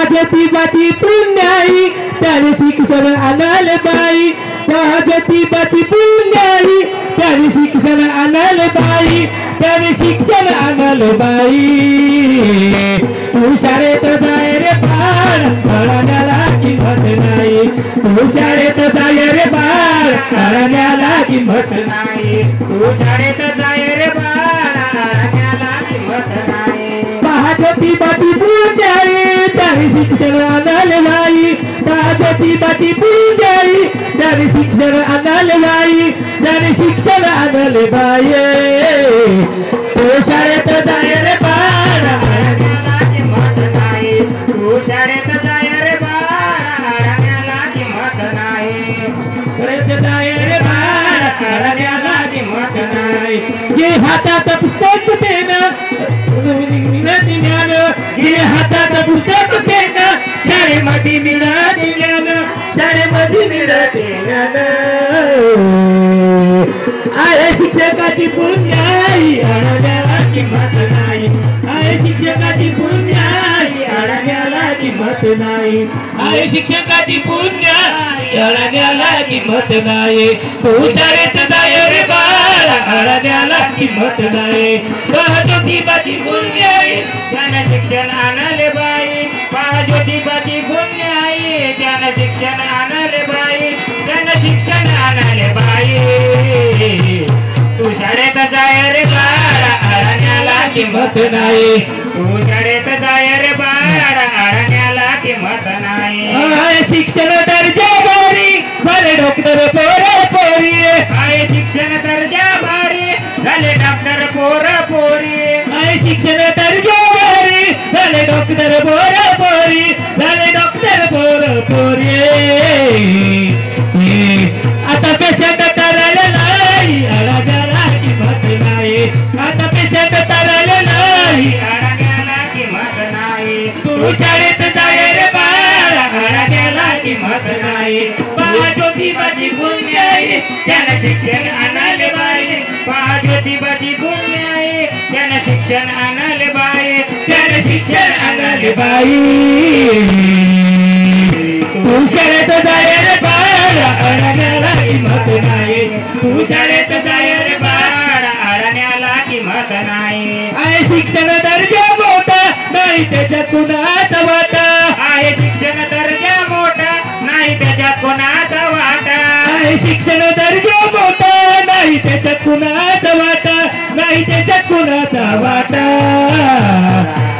ज्योतिबाची पुण्याई त्याने शिक्षण आणाल बाई ज्योतिबाची पुण्याई त्याने शिक्षण आणाल बाई त्याने शिक्षण आणाल बाई तू शाळेत जाय रे बाळ घराण्याला किंमत नाही तू शाळेत जाय रे बाळ घराण्याला किंमत नाही तू शाळेत जाय रे बाळ घराण्याला किंमत नाही ज्योतिबाची पुण्याई त्याने शिक्षण आणाल बाई ज्योतिबाची पुण्याई त्याने शिक्षण आणाल बाई त्याने शिक्षण आणाल बाई तू शाळेत जाय रे बाळ घराण्याला किंमत नाही तू शाळेत जाय रे बाळ घराण्याला किंमत नाही शाळेत जाय रे बाळ घराण्याला किंमत नाही जे हातात पुस्तक पेन ज्ञान जे हातात पुस्तक पेन शाळेमध्ये मिळत ज्ञान शाळेमध्ये मिळत ज्ञान आहे शिक्षकाची पुण्याई अडण्याला किंमत नाही आहे शिक्षकाची पुण्याई अडण्याला किंमत नाही आहे शिक्षकाची पुण्याई अडण्याला किंमत नाही तू शाळेत जाय रे बाळ अडण्याला किंमत नाही ज्योतिबाची पुण्याई त्यानं शिक्षण आणाले बाई ज्योतिबाची पुण्याई त्यानं शिक्षण आणाले बाई त्यानं शिक्षण आणाले बाई तू शाळेत जाय रे बाळ अडण्याला किंमत नाही तू शाळेत जाय रे बाळ अडण्याला किंमत नाही शिक्षण दर्जा भारी झाले डॉक्टर पोरं पोरी आहे शिक्षण दर्जा भारी झाले डॉक्टर पोरं पोरी आहे शिक्षण दर्जा भारी झाले डॉक्टर पोरं पोरी झाले डॉक्टर पोरं पोरी आता पेशंट तरले नाही अडण्याला किंमत नाही आता पेशंट तरले नाही अडण्याला किंमत नाही तू शाळेत जाय रे बाळ अडण्याला किंमत नाही ज्योतिबाची पुण्याई त्यानं शिक्षण आणाले बाई ज्योतिबाची पुण्याई त्यानं शिक्षण आणाले बाई त्यानं शिक्षण आणाले बाई तू शाळेत जाय रे बाळ अडण्याला किंमत नाही तू शाळेत जाय रे बाळ अडण्याला किंमत नाही आहे शिक्षण दर्जा मोठा नाही त्याच्यात कुणाचा वाटा आहे शिक्षण दर्जा मोठा नाही त्याच्यात कुणाचा वाटा आहे शिक्षण दर्जा मोठा नाही त्याच्यात कुणाचा वाटा नाही त्याच्यात कुणाचा वाटा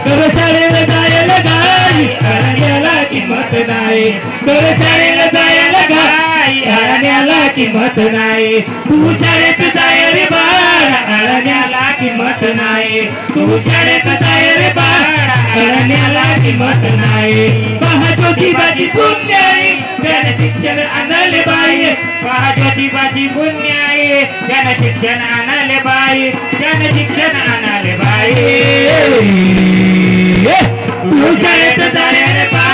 कर शाळेला जायला गाई अडण्याला किंमत नाही कर शाळेला जायला गाई अडण्याला किंमत नाही तू शाळेत जाय रे बाळ अडण्याला किंमत नाही तू शाळेत जाय रे बाळ अडण्याला किंमत नाही ज्योतिबाची पुण्याई त्यानं शिक्षण आणाले बाई ज्योतिबाची पुण्याई त्यानं शिक्षण आणाले बाई त्यानं शिक्षण आणाले बाई तू शाळेत जाय रे बाळ